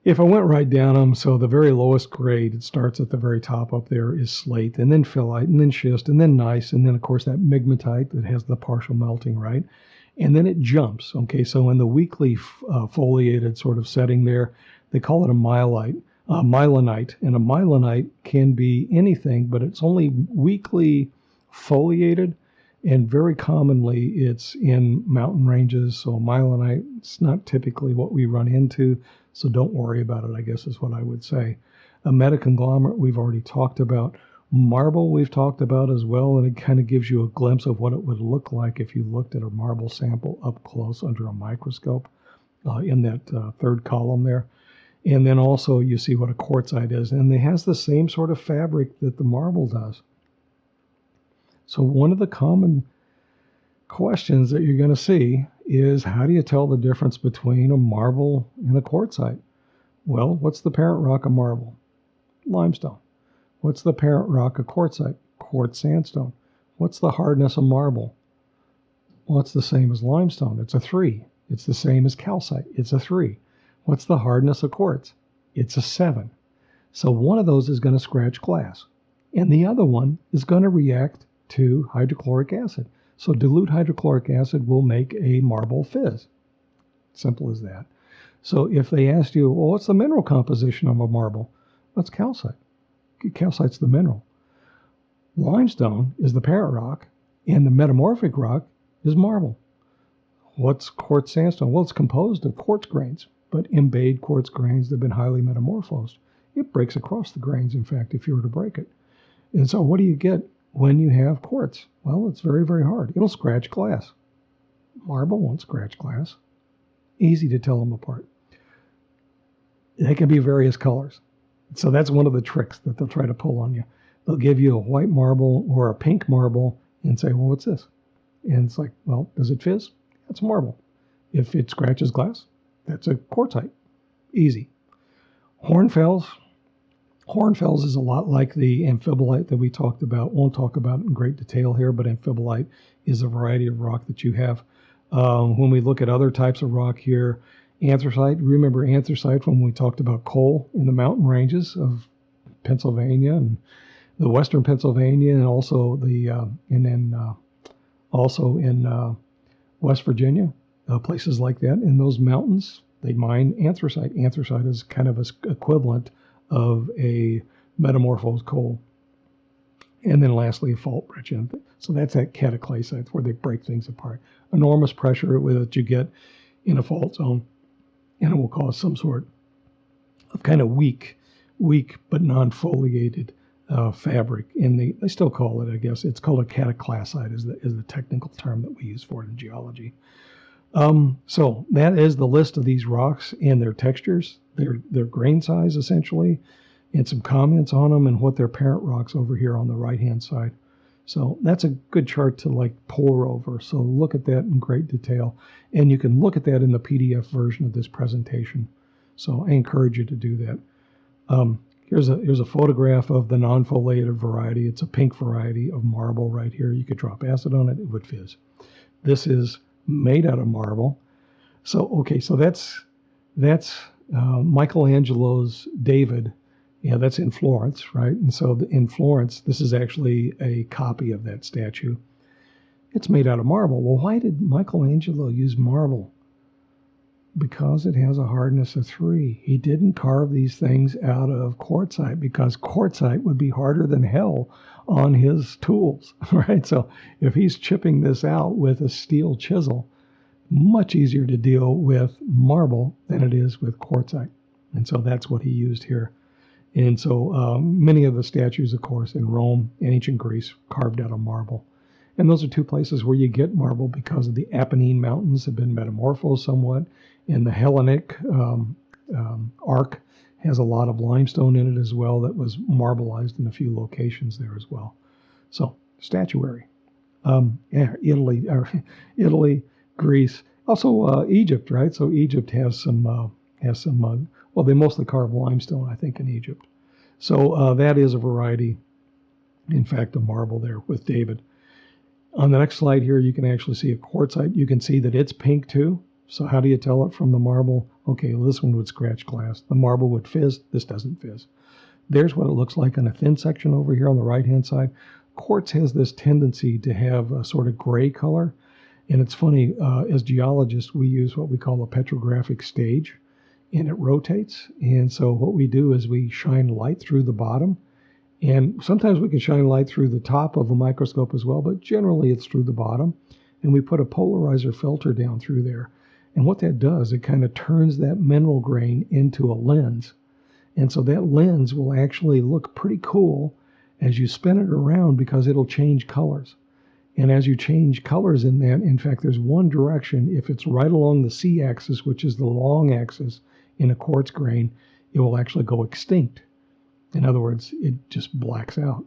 If I went right down them, so the very lowest grade, it starts at the very top up there, is slate, and then phyllite, and then schist, and then gneiss, and then of course that migmatite that has the partial melting, right? And then it jumps, okay? So in the weakly foliated sort of setting there, they call it a myelinite, and a myelinite can be anything, but it's only weakly foliated, and very commonly it's in mountain ranges. So myelinite, it's not typically what we run into, so don't worry about it, I guess is what I would say. A metaconglomerate we've already talked about. Marble we've talked about as well, and it kind of gives you a glimpse of what it would look like if you looked at a marble sample up close under a microscope in that third column there. And then also you see what a quartzite is, and it has the same sort of fabric that the marble does. So one of the common questions that you're going to see is, how do you tell the difference between a marble and a quartzite? Well, what's the parent rock of marble? Limestone. What's the parent rock of quartzite? Quartz sandstone. What's the hardness of marble? Well, it's the same as limestone. It's a 3. It's the same as calcite. It's a 3. What's the hardness of quartz? It's a 7. So one of those is going to scratch glass, and the other one is going to react to hydrochloric acid. So dilute hydrochloric acid will make a marble fizz. Simple as that. So if they asked you, well, what's the mineral composition of a marble? That's calcite. Calcite's the mineral. Limestone is the parent rock, and the metamorphic rock is marble. What's quartz sandstone? Well, it's composed of quartz grains, but embayed quartz grains that have been highly metamorphosed. It breaks across the grains, in fact, if you were to break it. And so what do you get when you have quartz? Well, it's very, very hard. It'll scratch glass. Marble won't scratch glass. Easy to tell them apart. They can be various colors. So that's one of the tricks that they'll try to pull on you. They'll give you a white marble or a pink marble and say, well, what's this? And it's like, well, does it fizz? That's marble. If it scratches glass, that's a quartzite. Easy. Hornfels. Hornfels is a lot like the amphibolite that we talked about. Won't talk about it in great detail here, but amphibolite is a variety of rock that you have. When we look at other types of rock here, anthracite, remember anthracite when we talked about coal in the mountain ranges of Pennsylvania and the western Pennsylvania, and also also in West Virginia, places like that. In those mountains, they mine anthracite. Anthracite is kind of an equivalent of a metamorphosed coal. And then lastly, a fault bridge. So that's that cataclysite where they break things apart. Enormous pressure that you get in a fault zone, and it will cause some sort of kind of weak but non-foliated fabric. And they still call it, I guess, it's called a cataclysite is the technical term that we use for it in geology. So that is the list of these rocks and their textures, their grain size essentially, and some comments on them and what their parent rocks over here on the right-hand side. So that's a good chart to like pore over. So look at that in great detail. And you can look at that in the PDF version of this presentation. So I encourage you to do that. Here's a photograph of the non-foliated variety. It's a pink variety of marble right here. You could drop acid on it, it would fizz. This is made out of marble. So, okay, so that's Michelangelo's David. Yeah, that's in Florence, right? And so in Florence, this is actually a copy of that statue. It's made out of marble. Well, why did Michelangelo use marble? Because it has a hardness of 3. He didn't carve these things out of quartzite because quartzite would be harder than hell on his tools, right? So if he's chipping this out with a steel chisel, much easier to deal with marble than it is with quartzite. And so that's what he used here. And so many of the statues, of course, in Rome and ancient Greece carved out of marble. And those are two places where you get marble because of the Apennine Mountains have been metamorphosed somewhat, and the Hellenic arc has a lot of limestone in it as well that was marbleized in a few locations there as well. So, statuary. Italy, Greece, also Egypt, right? So Egypt has some well, they mostly carve limestone, I think, in Egypt. So that is a variety, in fact, of marble there with David. On the next slide here, you can actually see a quartzite. You can see that it's pink too. So how do you tell it from the marble? Okay, well, this one would scratch glass. The marble would fizz. This doesn't fizz. There's what it looks like on a thin section over here on the right-hand side. Quartz has this tendency to have a sort of gray color. And it's funny, as geologists, we use what we call a petrographic stage, and it rotates. And so what we do is we shine light through the bottom. And sometimes we can shine light through the top of a microscope as well, but generally it's through the bottom. And we put a polarizer filter down through there. And what that does, it kind of turns that mineral grain into a lens. And so that lens will actually look pretty cool as you spin it around because it'll change colors. And as you change colors in that, in fact, there's one direction. If it's right along the C-axis, which is the long axis in a quartz grain, it will actually go extinct. In other words, it just blacks out.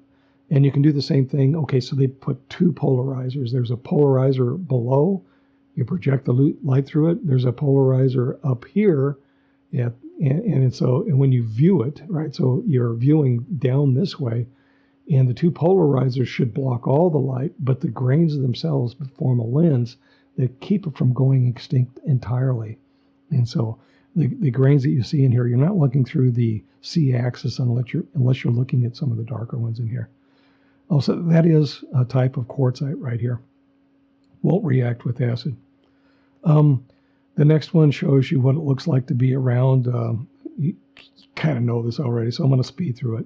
And you can do the same thing. Okay, so they put two polarizers. There's a polarizer below. You project the light through it. There's a polarizer up here. And when you view it, right, so you're viewing down this way, and the two polarizers should block all the light, but the grains themselves form a lens that keep it from going extinct entirely. And so the grains that you see in here, you're not looking through the C-axis unless you're looking at some of the darker ones in here. Also, that is a type of quartzite right here. Won't react with acid. The next one shows you what it looks like to be around. You kind of know this already, so I'm going to speed through it.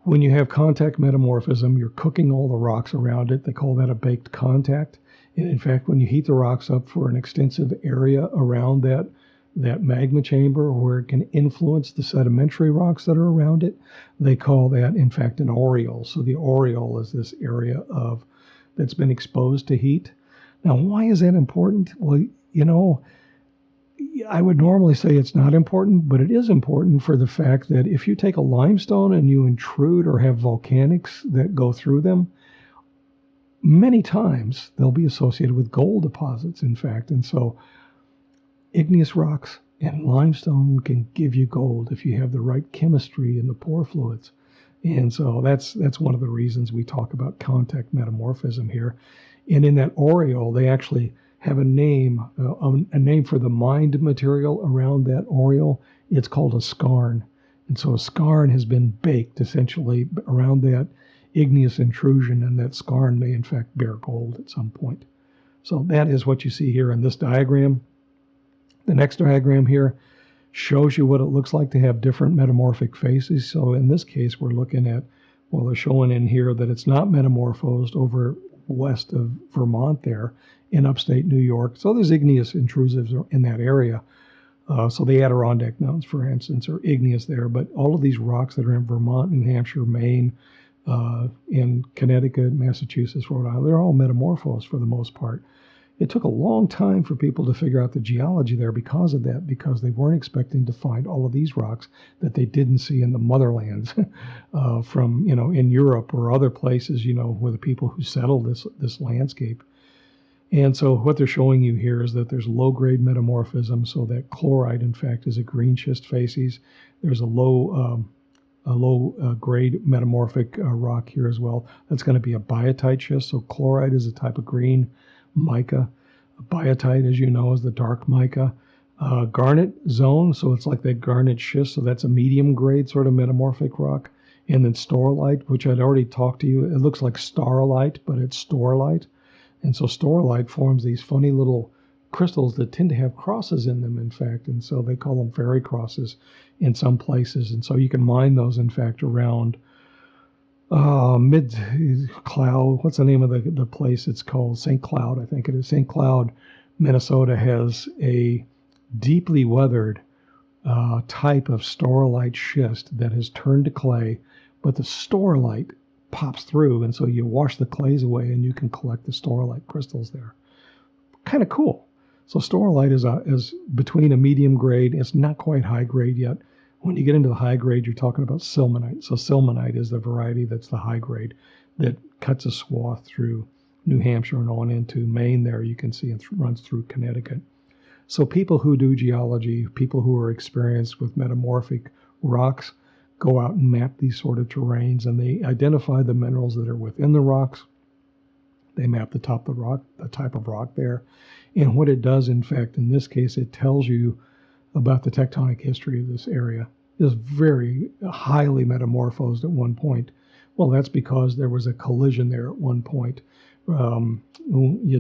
When you have contact metamorphism, you're cooking all the rocks around it. They call that a baked contact. And in fact, when you heat the rocks up for an extensive area around that magma chamber where it can influence the sedimentary rocks that are around it, they call that, in fact, an Oriole. So the Oriole is this area that's been exposed to heat. Now, why is that important? Well, I would normally say it's not important, but it is important for the fact that if you take a limestone and you intrude or have volcanics that go through them, many times they'll be associated with gold deposits, in fact. And so igneous rocks and limestone can give you gold if you have the right chemistry in the pore fluids. And so that's one of the reasons we talk about contact metamorphism here. And in that Oriole, they actually have a name for the mined material around that Oriole. It's called a skarn. And so a skarn has been baked essentially around that igneous intrusion, and that skarn may in fact bear gold at some point. So that is what you see here in this diagram. The next diagram here shows you what it looks like to have different metamorphic faces. So in this case, we're looking at, well, they're showing in here that it's not metamorphosed over west of Vermont there in upstate New York. So there's igneous intrusives in that area. So the Adirondack Mountains, for instance, are igneous there. But all of these rocks that are in Vermont, New Hampshire, Maine, in Connecticut, Massachusetts, Rhode Island, they're all metamorphosed for the most part. It took a long time for people to figure out the geology there because of that, because they weren't expecting to find all of these rocks that they didn't see in the motherlands from, in Europe or other places, where the people who settled this landscape. And so what they're showing you here is that there's low-grade metamorphism, so that chlorite, in fact, is a green schist facies. There's a low-grade metamorphic rock here as well. That's going to be a biotite schist, so chlorite is a type of green mica. Biotite, as you know, is the dark mica. Garnet zone, so it's like that garnet schist, so that's a medium-grade sort of metamorphic rock. And then storalite, which I'd already talked to you. It looks like starlite, but it's storalite. And so storalite forms these funny little crystals that tend to have crosses in them, in fact. And so they call them fairy crosses in some places. And so you can mine those, in fact, around Mid-Cloud. What's the name of the place? It's called St. Cloud, I think it is. St. Cloud, Minnesota has a deeply weathered type of storalite schist that has turned to clay, but the storalite pops through, and so you wash the clays away and you can collect the Storalite crystals there. Kind of cool. So Storalite is between a medium grade. It's not quite high grade yet. When you get into the high grade, you're talking about Silmanite. So Silmanite is the variety that's the high grade that cuts a swath through New Hampshire and on into Maine there. You can see it runs through Connecticut. So people who do geology, people who are experienced with metamorphic rocks, go out and map these sort of terrains, and they identify the minerals that are within the rocks. They map the top of the rock, the type of rock there. And what it does, in fact, in this case, it tells you about the tectonic history of this area. It is very highly metamorphosed at one point. Well, that's because there was a collision there at one point. We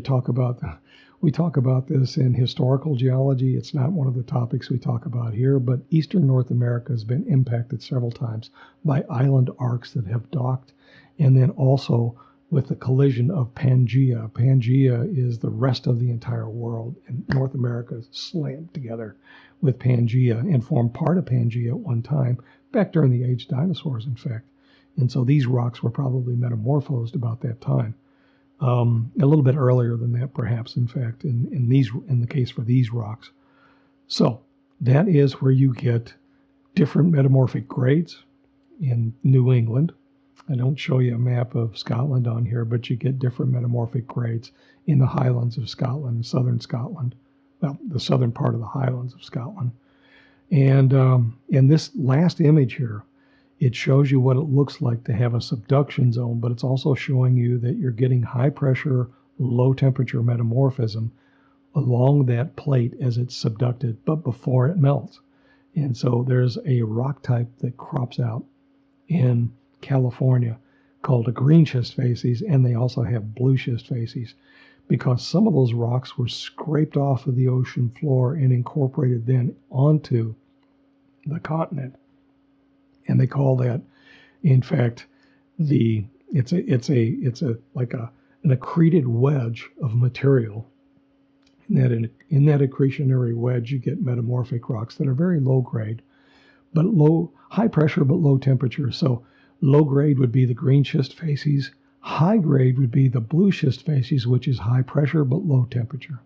talk about this in historical geology. It's not one of the topics we talk about here, but Eastern North America has been impacted several times by island arcs that have docked, and then also with the collision of Pangea. Pangea is the rest of the entire world, and North America slammed together with Pangea and formed part of Pangea at one time, back during the age of dinosaurs, in fact. And so these rocks were probably metamorphosed about that time. A little bit earlier than that, perhaps, in fact, in the case for these rocks. So that is where you get different metamorphic grades in New England. I don't show you a map of Scotland on here, but you get different metamorphic grades in the Highlands of Scotland, southern Scotland, well, the southern part of the Highlands of Scotland. And in this last image here, it shows you what it looks like to have a subduction zone, but it's also showing you that you're getting high pressure, low temperature metamorphism along that plate as it's subducted, but before it melts. And so there's a rock type that crops out in California called a green schist facies, and they also have blue schist facies, because some of those rocks were scraped off of the ocean floor and incorporated then onto the continent. And they call that, in fact, it's like an accreted wedge of material. And in that accretionary wedge, you get metamorphic rocks that are very low grade, but high pressure but low temperature. So low grade would be the green schist facies. High grade would be the blue schist facies, which is high pressure but low temperature.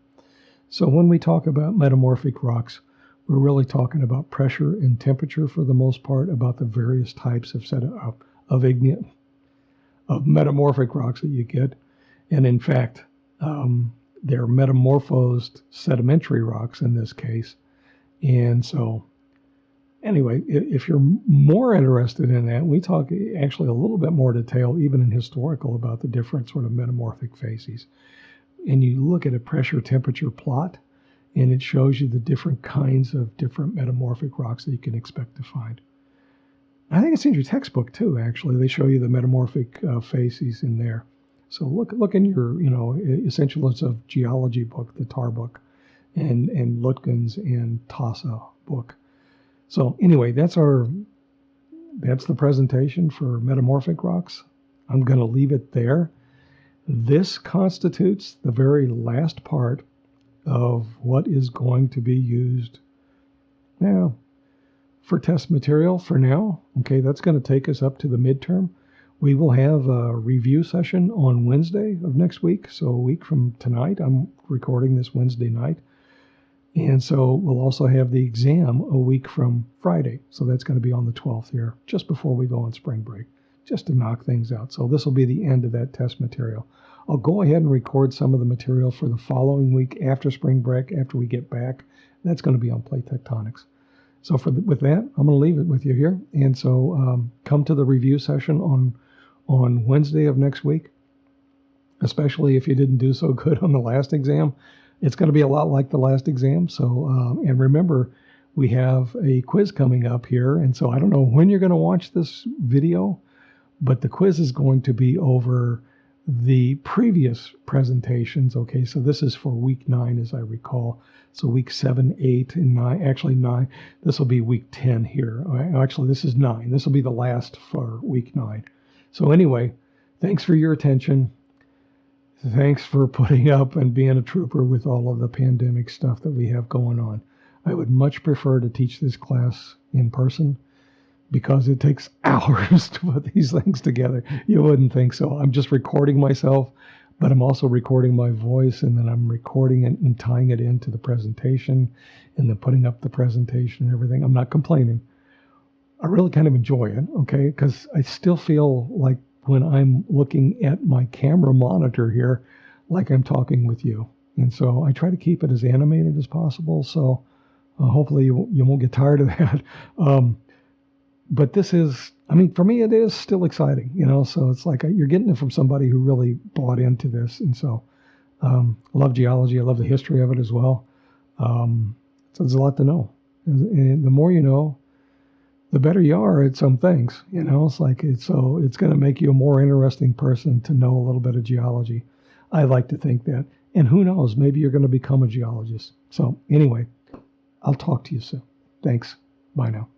So when we talk about metamorphic rocks, we're really talking about pressure and temperature for the most part, about the various types of metamorphic rocks that you get. And in fact, they're metamorphosed sedimentary rocks in this case. And so anyway, if you're more interested in that, we talk actually a little bit more detail, even in historical, about the different sort of metamorphic facies. And you look at a pressure temperature plot, and it shows you the different kinds of different metamorphic rocks that you can expect to find. I think it's in your textbook too, actually. They show you the metamorphic facies in there. So look in your, Essentials of Geology book, the TAR book, and Lutgens and TASA book. So anyway, that's the presentation for metamorphic rocks. I'm going to leave it there. This constitutes the very last part of what is going to be used now for test material for now. Okay, that's going to take us up to the midterm. We will have a review session on Wednesday of next week, so a week from tonight. I'm recording this Wednesday night. And so we'll also have the exam a week from Friday. So that's going to be on the 12th here, just before we go on spring break, just to knock things out. So this will be the end of that test material. I'll go ahead and record some of the material for the following week after spring break, after we get back. That's going to be on plate tectonics. So with that, I'm going to leave it with you here. And so come to the review session on Wednesday of next week, especially if you didn't do so good on the last exam. It's going to be a lot like the last exam. So, and remember, we have a quiz coming up here. And so I don't know when you're going to watch this video, but the quiz is going to be over the previous presentations. Okay, so this is for week 9, as I recall. So week 7, 8, and 9, actually 9, this will be week 10 here. Actually, this is 9. This will be the last for week 9. So anyway, thanks for your attention. Thanks for putting up and being a trooper with all of the pandemic stuff that we have going on. I would much prefer to teach this class in person, because it takes hours to put these things together. You wouldn't think so. I'm just recording myself, but I'm also recording my voice, and then I'm recording it and tying it into the presentation and then putting up the presentation and everything. I'm not complaining. I really kind of enjoy it, okay? Because I still feel like when I'm looking at my camera monitor here, like I'm talking with you. And so I try to keep it as animated as possible. So hopefully you won't get tired of that. But this is, I mean, for me, it is still exciting, you know? So it's like you're getting it from somebody who really bought into this. And so I love geology. I love the history of it as well. So there's a lot to know. And the more you know, the better you are at some things, you know. It's like it's going to make you a more interesting person to know a little bit of geology. I like to think that. And who knows, maybe you're going to become a geologist. So anyway, I'll talk to you soon. Thanks. Bye now.